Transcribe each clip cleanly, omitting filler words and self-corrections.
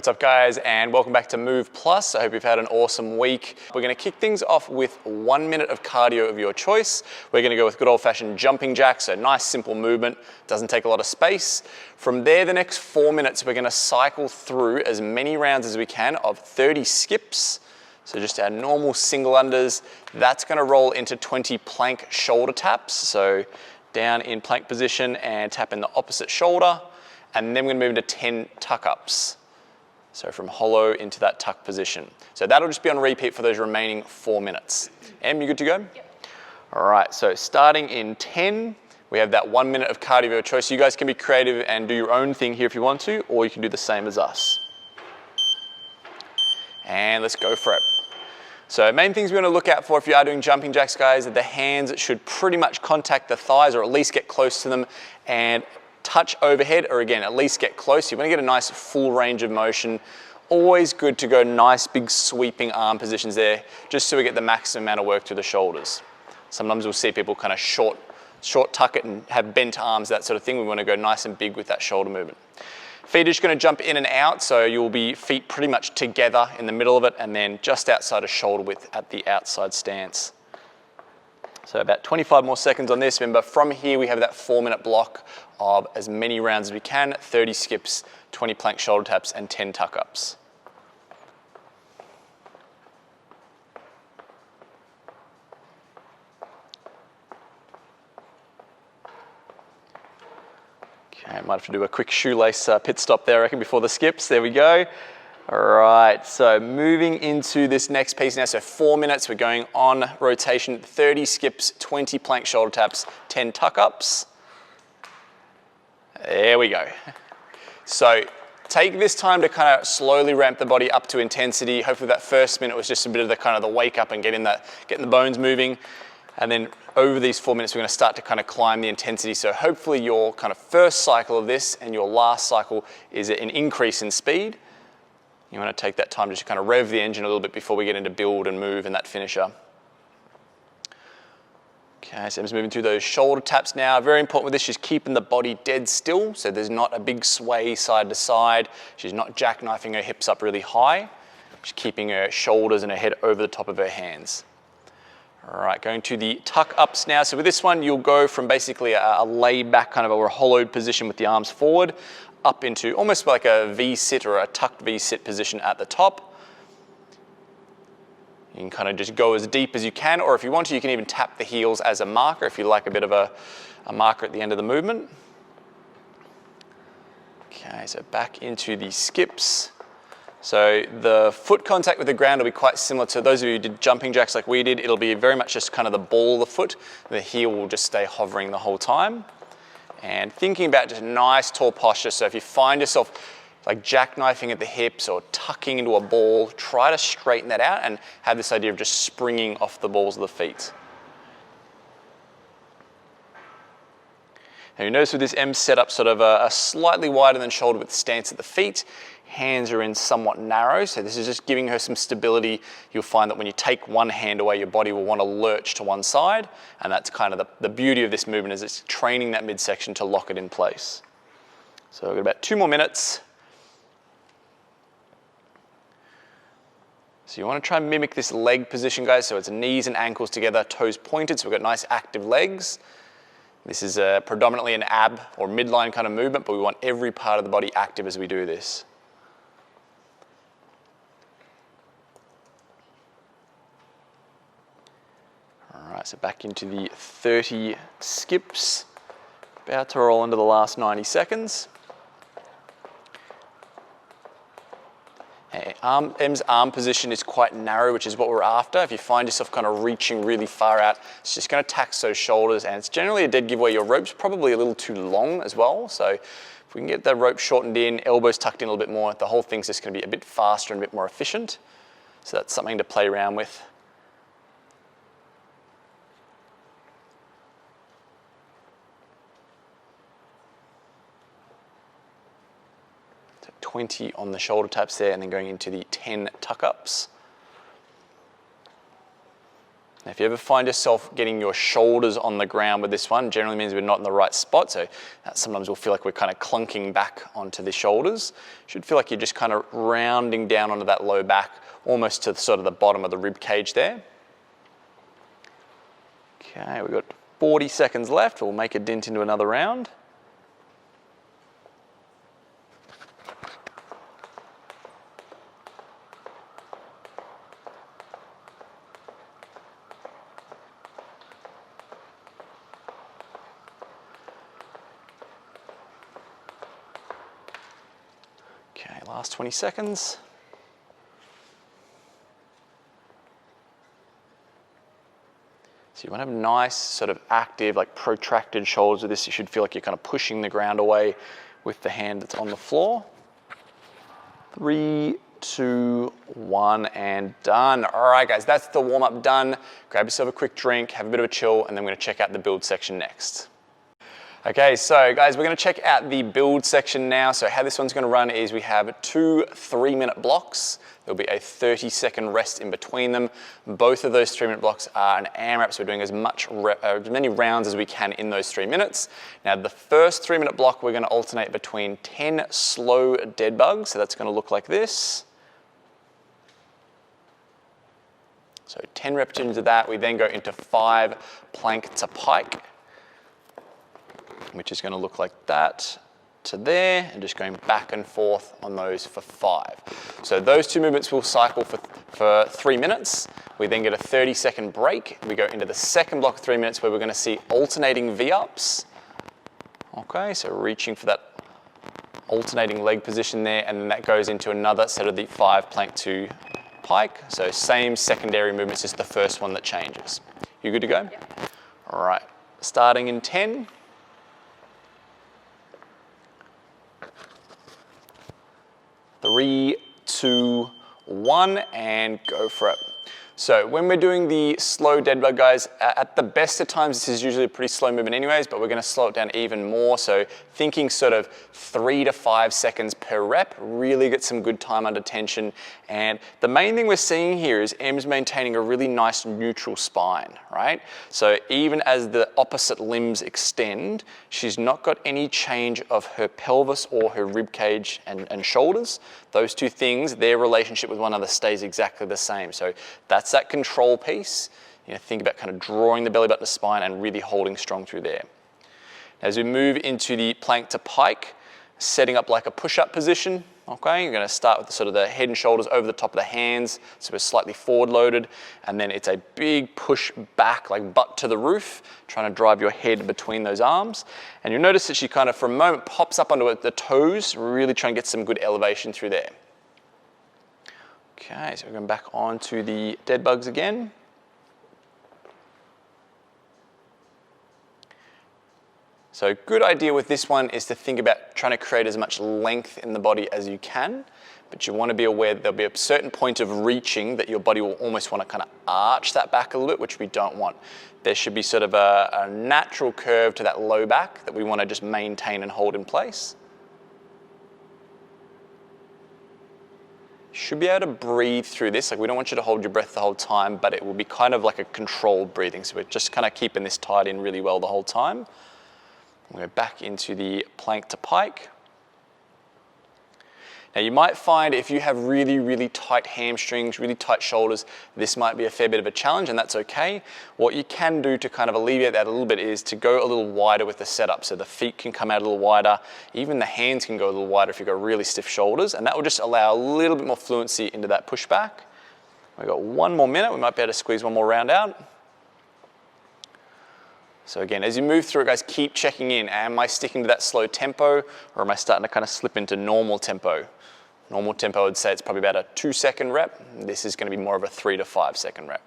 What's up guys, and welcome back to Move Plus. I hope you've had an awesome week. We're gonna kick things off with 1 minute of cardio of your choice. We're gonna go with good old fashioned jumping jacks, so nice simple movement, doesn't take a lot of space. From there, the next 4 minutes, we're gonna cycle through as many rounds as we can of 30 skips. So just our normal single unders. That's gonna roll into 20 plank shoulder taps. So down in plank position and tap in the opposite shoulder. And then we're gonna move into 10 tuck ups. So from hollow into that tuck position. So that'll just be on repeat for those remaining 4 minutes. Em, you good to go? Yep. All right, so starting in 10, we have that 1 minute of cardio of your choice. You guys can be creative and do your own thing here if you want to, or you can do the same as us. And let's go for it. So main things we want to look out for if you are doing jumping jacks, guys, that the hands should pretty much contact the thighs or at least get close to them and touch overhead, or again, at least get close. You want to get a nice full range of motion. Always good to go nice big sweeping arm positions there, just so we get the maximum amount of work through the shoulders. Sometimes we'll see people kind of short tuck it and have bent arms, that sort of thing. We want to go nice and big with that shoulder movement. Feet are just going to jump in and out, so you'll be feet pretty much together in the middle of it and then just outside of shoulder width at the outside stance. So about 25 more seconds on this. Remember, from here we have that 4 minute block of as many rounds as we can, 30 skips, 20 plank shoulder taps, and 10 tuck ups. Okay, might have to do a quick shoelace pit stop there, I reckon, before the skips. There we go. All right, so moving into this next piece now. So 4 minutes, we're going on rotation, 30 skips, 20 plank shoulder taps, 10 tuck ups. There we go. So take this time to kind of slowly ramp the body up to intensity. Hopefully that first minute was just a bit of the kind of the wake up and getting the bones moving. And then over these 4 minutes, we're going to start to kind of climb the intensity. So hopefully your kind of first cycle of this and your last cycle is an increase in speed. You want to take that time to just kind of rev the engine a little bit before we get into build and move and that finisher. Okay, so I'm just moving through those shoulder taps now. Very important with this, she's keeping the body dead still, so there's not a big sway side to side. She's not jackknifing her hips up really high. She's keeping her shoulders and her head over the top of her hands. All right, going to the tuck ups now. So with this one, you'll go from basically a laid back kind of or a hollowed position with the arms forward, up into almost like a V-sit or a tucked V-sit position at the top. You can kind of just go as deep as you can, or if you want to, you can even tap the heels as a marker if you like a bit of a marker at the end of the movement. Okay, so back into the skips. So the foot contact with the ground will be quite similar to those of you who did jumping jacks like we did. It'll be very much just kind of the ball of the foot. The heel will just stay hovering the whole time. And thinking about just nice tall posture. So if you find yourself like jackknifing at the hips or tucking into a ball, try to straighten that out and have this idea of just springing off the balls of the feet. Now you notice with this M setup, sort of a slightly wider than shoulder width stance at the feet. Hands are in somewhat narrow, so this is just giving her some stability. You'll find that when you take one hand away, your body will want to lurch to one side, and that's kind of the beauty of this movement, is it's training that midsection to lock it in place. So we've got about 2 more minutes. So you want to try and mimic this leg position, guys, so it's knees and ankles together, toes pointed, so we've got nice active legs. This is predominantly an ab or midline kind of movement, but we want every part of the body active as we do this. All right, so back into the 30 skips. About to roll into the last 90 seconds. Em's arm position is quite narrow, which is what we're after. If you find yourself kind of reaching really far out, it's just going to tax those shoulders, and it's generally a dead giveaway. Your rope's probably a little too long as well, so if we can get the rope shortened in, elbows tucked in a little bit more, the whole thing's just going to be a bit faster and a bit more efficient. So that's something to play around with. So 20 on the shoulder taps there, and then going into the 10 tuck ups. Now, if you ever find yourself getting your shoulders on the ground with this one, generally means we're not in the right spot. So sometimes we'll feel like we're kind of clunking back onto the shoulders. Should feel like you're just kind of rounding down onto that low back, almost to sort of the bottom of the rib cage there. Okay, we've got 40 seconds left. We'll make a dent into another round. Okay, last 20 seconds. So you want to have nice, sort of active, like protracted shoulders with this. You should feel like you're kind of pushing the ground away with the hand that's on the floor. 3, 2, 1, and done. All right, guys, that's the warm-up done. Grab yourself a quick drink, have a bit of a chill, and then we're going to check out the build section next. Okay, so guys, we're going to check out the build section now. So how this one's going to run is we have 2 3-minute blocks. There'll be a 30-second rest in between them. Both of those 3-minute blocks are an AMRAP, so we're doing as many rounds as we can in those 3 minutes. Now, the first 3-minute block, we're going to alternate between 10 slow dead bugs. So that's going to look like this. So 10 repetitions of that. We then go into 5 plank to pike, which is going to look like that to there, and just going back and forth on those for 5. So those 2 movements will cycle for 3 minutes. We then get a 30-second break. We go into the second block of 3 minutes where we're going to see alternating V-ups. Okay, so reaching for that alternating leg position there, and then that goes into another set of the 5 plank to pike. So same secondary movements, just the first one that changes. You good to go? Yep. All right, starting in 10. 3, 2, 1, and go for it. So when we're doing the slow dead bug, guys, at the best of times, this is usually a pretty slow movement anyways, but we're going to slow it down even more. So thinking sort of 3 to 5 seconds per rep, really get some good time under tension. And the main thing we're seeing here is Em's maintaining a really nice neutral spine, right? So even as the opposite limbs extend, she's not got any change of her pelvis or her rib cage and shoulders. Those two things, their relationship with one another stays exactly the same. So that's that control piece. You know, think about kind of drawing the belly button to spine and really holding strong through there. As we move into the plank to pike, setting up like a push-up position, okay? You're gonna start with the sort of the head and shoulders over the top of the hands, so we're slightly forward loaded, and then it's a big push back, like butt to the roof, trying to drive your head between those arms. And you'll notice that she kind of, for a moment, pops up onto the toes, really trying to get some good elevation through there. Okay, so we're going back onto the dead bugs again. So good idea with this one is to think about trying to create as much length in the body as you can, but you want to be aware that there'll be a certain point of reaching that your body will almost want to kind of arch that back a little bit, which we don't want. There should be sort of a natural curve to that low back that we want to just maintain and hold in place. You should be able to breathe through this. Like, we don't want you to hold your breath the whole time, but it will be kind of like a controlled breathing. So we're just kind of keeping this tied in really well the whole time. We'll go back into the plank to pike. Now you might find if you have really, really tight hamstrings, really tight shoulders, this might be a fair bit of a challenge, and that's okay. What you can do to kind of alleviate that a little bit is to go a little wider with the setup. So the feet can come out a little wider, even the hands can go a little wider if you've got really stiff shoulders, and that will just allow a little bit more fluency into that pushback. We've got 1 more minute, we might be able to squeeze 1 more round out. So again, as you move through it, guys, keep checking in. Am I sticking to that slow tempo, or am I starting to kind of slip into normal tempo? Normal tempo, I would say it's probably about a 2-second rep. This is going to be more of a 3 to 5 second rep.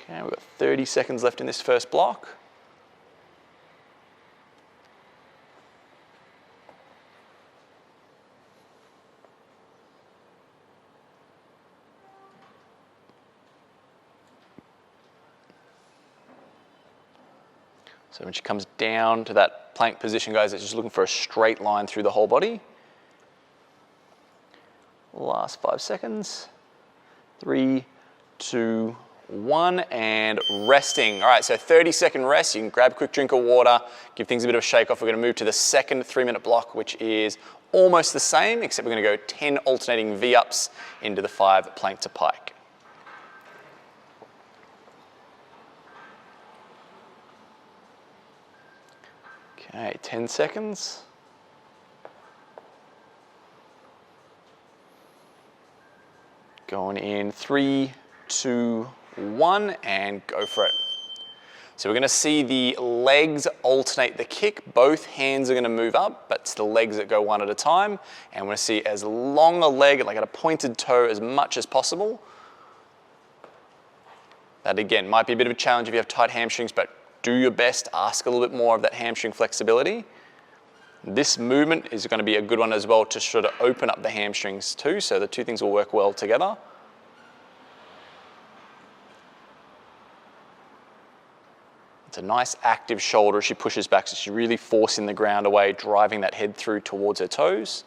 Okay, we've got 30 seconds left in this first block. So when she comes down to that plank position, guys, it's just looking for a straight line through the whole body. Last 5 seconds. 3, 2, 1, and resting. All right, so 30-second rest. You can grab a quick drink of water, give things a bit of a shake off. We're going to move to the second 3-minute block, which is almost the same, except we're going to go 10 alternating V-ups into the 5 plank to pike. Okay, 10 seconds. Going in 3, 2, 1, and go for it. So we're going to see the legs alternate the kick. Both hands are going to move up, but it's the legs that go one at a time. And we're going to see as long a leg, like at a pointed toe, as much as possible. That again might be a bit of a challenge if you have tight hamstrings, but do your best, ask a little bit more of that hamstring flexibility. This movement is going to be a good one as well to sort of open up the hamstrings too, so the two things will work well together. It's a nice active shoulder as she pushes back, so she's really forcing the ground away, driving that head through towards her toes.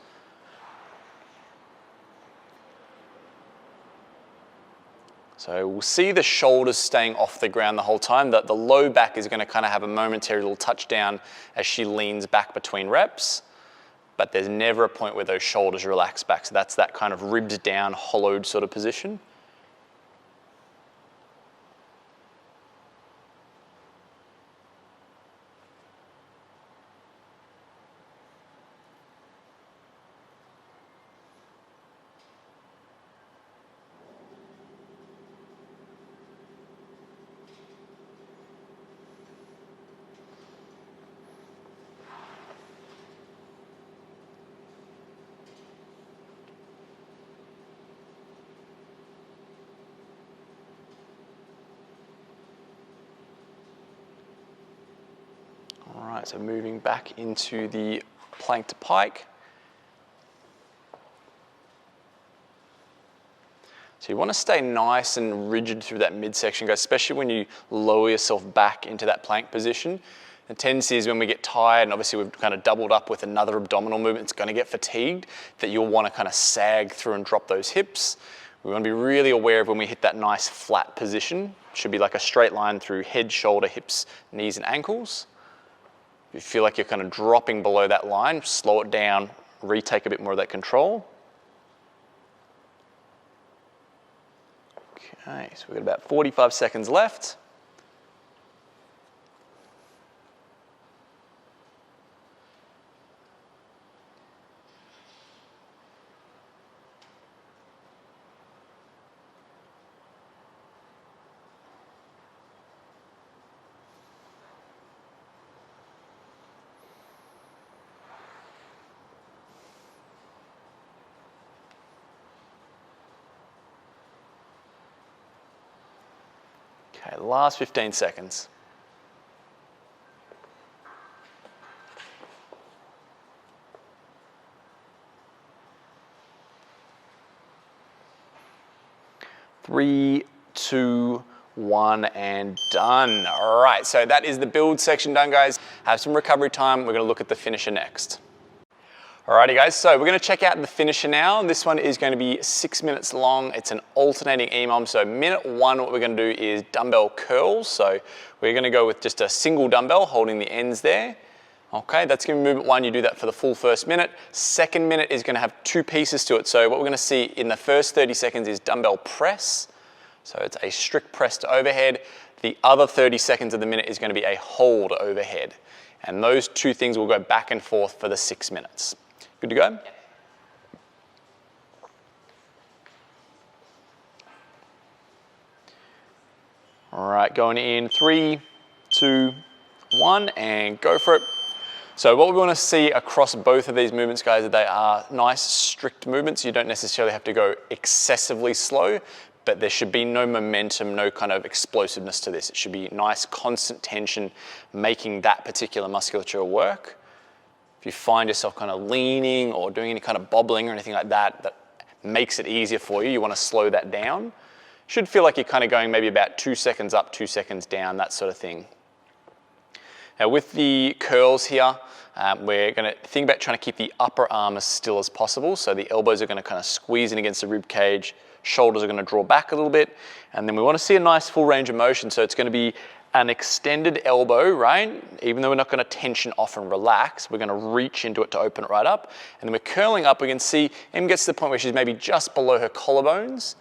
So we'll see the shoulders staying off the ground the whole time. That the low back is going to kind of have a momentary little touchdown as she leans back between reps, but there's never a point where those shoulders relax back. So that's that kind of ribbed down, hollowed sort of position. All right, so moving back into the plank to pike. So you want to stay nice and rigid through that midsection, guys, especially when you lower yourself back into that plank position. The tendency is when we get tired, and obviously we've kind of doubled up with another abdominal movement, it's going to get fatigued, that you'll want to kind of sag through and drop those hips. We want to be really aware of when we hit that nice flat position. It should be like a straight line through head, shoulder, hips, knees, and ankles. If you feel like you're kind of dropping below that line, slow it down, retake a bit more of that control. Okay, so we've got about 45 seconds left. Okay, last 15 seconds. Three, 2, 1, and done. All right, so that is the build section done, guys. Have some recovery time. We're gonna look at the finisher next. Alrighty guys, so we're going to check out the finisher now. This one is going to be 6 minutes long. It's an alternating EMOM. So minute 1, what we're going to do is dumbbell curls. So we're going to go with just a single dumbbell holding the ends there. Okay, that's going to be movement 1. You do that for the full first minute. Second minute is going to have 2 pieces to it. So what we're going to see in the first 30 seconds is dumbbell press. So it's a strict press to overhead. The other 30 seconds of the minute is going to be a hold overhead. And those 2 things will go back and forth for the 6 minutes. Good to go? Yep. All right, going in 3, 2, 1, and go for it. So what we want to see across both of these movements, guys, is they are nice, strict movements. You don't necessarily have to go excessively slow, but there should be no momentum, no kind of explosiveness to this. It should be nice, constant tension, making that particular musculature work. If you find yourself kind of leaning or doing any kind of bobbling or anything like that, that makes it easier for you, you want to slow that down. Should feel like you're kind of going maybe about 2 seconds up, 2 seconds down, that sort of thing. Now with the curls here, we're going to think about trying to keep the upper arm as still as possible. So the elbows are going to kind of squeeze in against the rib cage, shoulders are going to draw back a little bit, and then we want to see a nice full range of motion. So it's going to be an extended elbow, right? Even though we're not going to tension off and relax, we're going to reach into it to open it right up. And then we're curling up. We can see Em gets to the point where she's maybe just below her collarbones.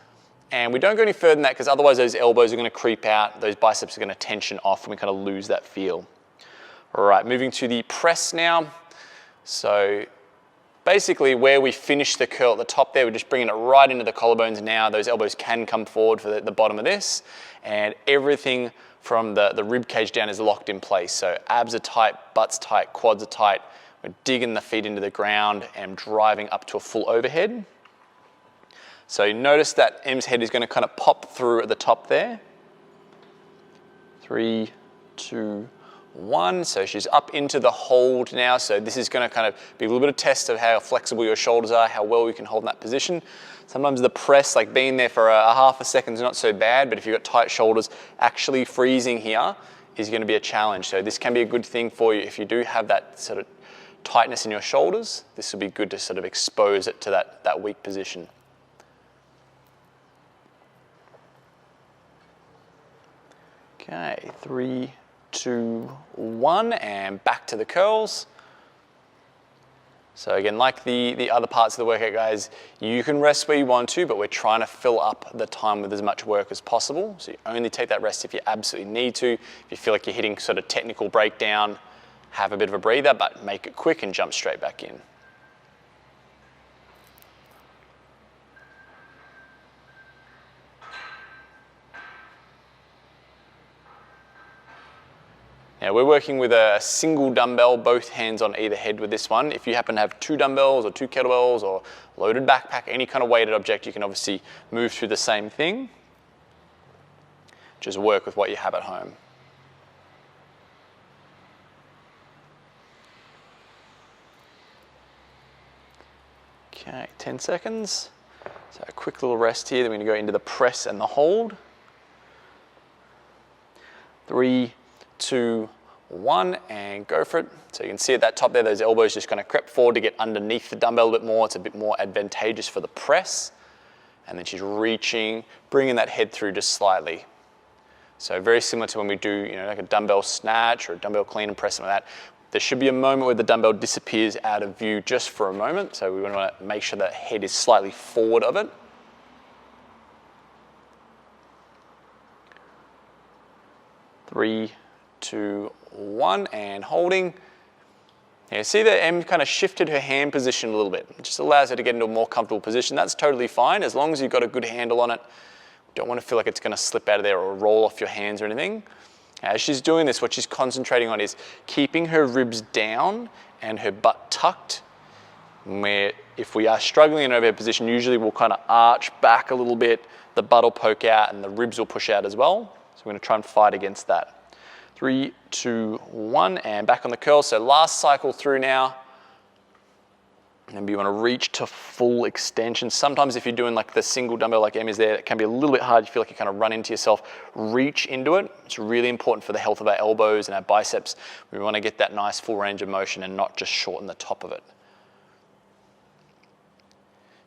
And we don't go any further than that because otherwise those elbows are going to creep out, those biceps are going to tension off, and we kind of lose that feel. All right, moving to the press now. So basically where we finish the curl at the top there, we're just bringing it right into the collarbones now. Those elbows can come forward for the bottom of this, and everything from the rib cage down is locked in place. So abs are tight, butt's tight, quads are tight. We're digging the feet into the ground and driving up to a full overhead. So you notice that Em's head is going to kind of pop through at the top there. 3, 2, 1. So she's up into the hold now. So this is going to kind of be a little bit of test of how flexible your shoulders are, how well you can hold in that position. Sometimes the press, like being there for a half a second is not so bad, but if you've got tight shoulders, actually freezing here is going to be a challenge. So this can be a good thing for you if you do have that sort of tightness in your shoulders. This will be good to sort of expose it to that weak position. Okay, 3, 2, 1, and back to the curls. So again, like the other parts of the workout, guys, you can rest where you want to, but we're trying to fill up the time with as much work as possible. So you only take that rest if you absolutely need to. If you feel like you're hitting sort of technical breakdown, have a bit of a breather, but make it quick and jump straight back in. Now we're working with a single dumbbell, both hands on either head with this one. If you happen to have 2 dumbbells or 2 kettlebells or loaded backpack, any kind of weighted object, you can obviously move through the same thing. Just work with what you have at home. Okay, 10 seconds. So a quick little rest here, then we're going to go into the press and the hold. 3, 2, 1, and go for it. So you can see at that top there, those elbows just kind of crept forward to get underneath the dumbbell a bit more. It's a bit more advantageous for the press. And then she's reaching, bringing that head through just slightly. So very similar to when we do, like a dumbbell snatch or a dumbbell clean and press, something like that. There should be a moment where the dumbbell disappears out of view just for a moment. So we want to make sure that head is slightly forward of it. 3, 2, 1, and holding. Yeah, see that Em kind of shifted her hand position a little bit. It just allows her to get into a more comfortable position. That's totally fine as long as you've got a good handle on it. You don't want to feel like it's going to slip out of there or roll off your hands or anything. As she's doing this, what she's concentrating on is keeping her ribs down and her butt tucked. Where if we are struggling in overhead position, usually we'll kind of arch back a little bit, the butt will poke out and the ribs will push out as well. So we're going to try and fight against that. 3, 2, 1, and back on the curl. So last cycle through now. And you want to reach to full extension. Sometimes if you're doing like the single dumbbell like Em is there, it can be a little bit hard. You feel like you kind of run into yourself. Reach into it. It's really important for the health of our elbows and our biceps. We want to get that nice full range of motion and not just shorten the top of it.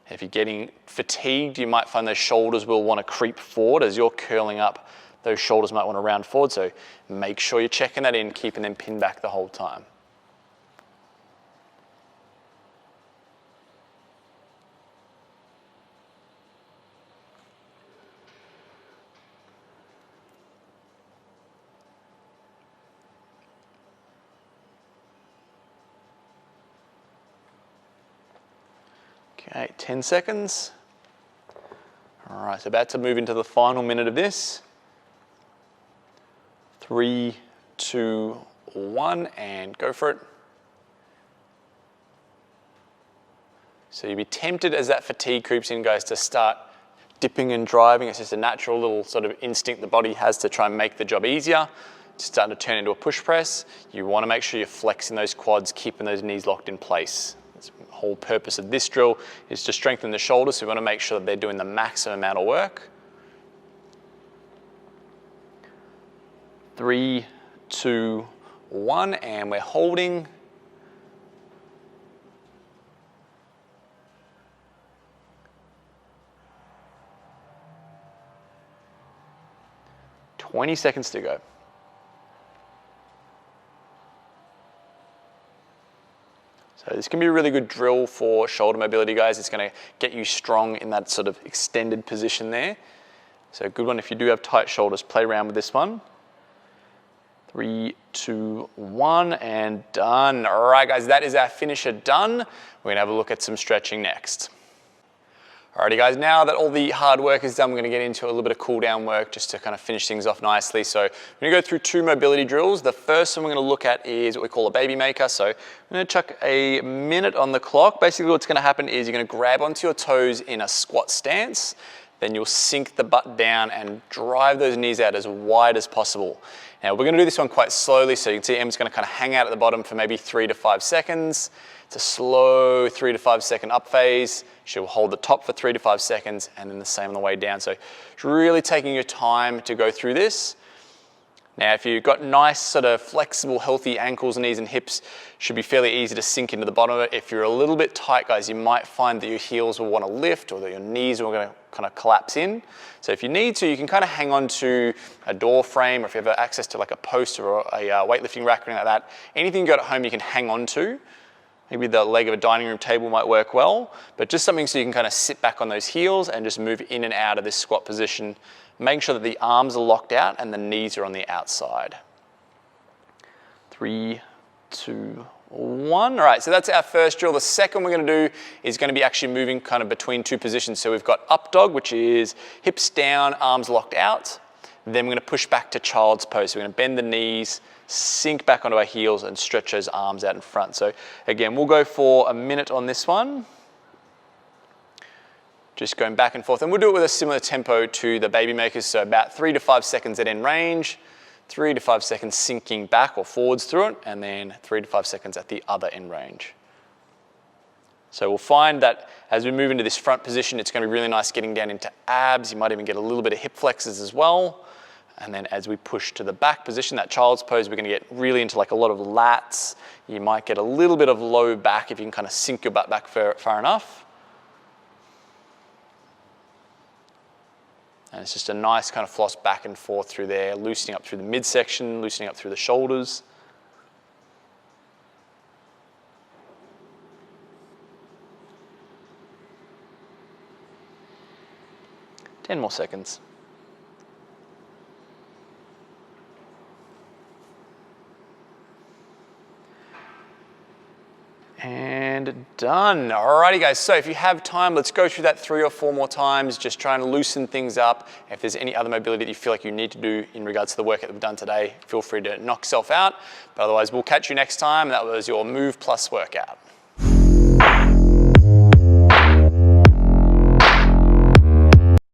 If you're getting fatigued, you might find those shoulders will want to creep forward as you're curling up. Those shoulders might want to round forward, so make sure you're checking that in, keeping them pinned back the whole time. Okay, 10 seconds. All right, so about to move into the final minute of this. 3, 2, 1, and go for it. So you'd be tempted as that fatigue creeps in, guys, to start dipping and driving. It's just a natural little sort of instinct the body has to try and make the job easier. It's starting to turn into a push press. You want to make sure you're flexing those quads, keeping those knees locked in place. The whole purpose of this drill is to strengthen the shoulders, so we want to make sure that they're doing the maximum amount of work. 3, 2, 1, and we're holding. "20 seconds to go." So this can be a really good drill for shoulder mobility, guys. It's going to get you strong in that sort of extended position there. So a good one if you do have tight shoulders. Play around with this one. 3, 2, 1, and done. All right, guys, that is our finisher done. We're going to have a look at some stretching next. Alrighty guys, now that all the hard work is done, we're going to get into a little bit of cool down work just to kind of finish things off nicely. So we're going to go through 2 mobility drills. The first one we're going to look at is what we call a baby maker. So I'm going to chuck a minute on the clock. Basically what's going to happen is you're going to grab onto your toes in a squat stance. Then you'll sink the butt down and drive those knees out as wide as possible. Now we're going to do this one quite slowly, so you can see Em's going to kind of hang out at the bottom for maybe 3 to 5 seconds. It's a slow 3 to 5 second up phase. She'll hold the top for 3 to 5 seconds and then the same on the way down. So it's really taking your time to go through this. Now if you've got nice sort of flexible, healthy ankles, knees and hips, should be fairly easy to sink into the bottom of it. If you're a little bit tight, guys, you might find that your heels will want to lift or that your knees are going to kind of collapse in. So if you need to, you can kind of hang on to a door frame, or if you have access to like a post or a weightlifting rack or anything like that. Anything you got at home you can hang on to. Maybe the leg of a dining room table might work well, but just something so you can kind of sit back on those heels and just move in and out of this squat position, making sure that the arms are locked out and the knees are on the outside. 3, 2, 1. All right, so that's our first drill. The second we're going to do is going to be actually moving kind of between 2 positions. So we've got up dog, which is hips down, arms locked out. Then we're going to push back to child's pose. So we're going to bend the knees, sink back onto our heels and stretch those arms out in front. So again, we'll go for a minute on this one. Just going back and forth, and we'll do it with a similar tempo to the baby makers. So about 3 to 5 seconds at end range, 3 to 5 seconds sinking back or forwards through it, and then 3 to 5 seconds at the other end range. So we'll find that as we move into this front position, it's going to be really nice getting down into abs. You might even get a little bit of hip flexors as well. And then as we push to the back position, that child's pose, we're going to get really into like a lot of lats. You might get a little bit of low back if you can kind of sink your butt back far enough. And it's just a nice kind of floss back and forth through there, loosening up through the midsection, loosening up through the shoulders. Ten more seconds. And done. Alrighty guys, so if you have time, let's go through that 3 or 4 more times, just trying to loosen things up. If there's any other mobility that you feel like you need to do in regards to the workout that we've done today, feel free to knock yourself out. But otherwise, we'll catch you next time. That was your Move Plus workout.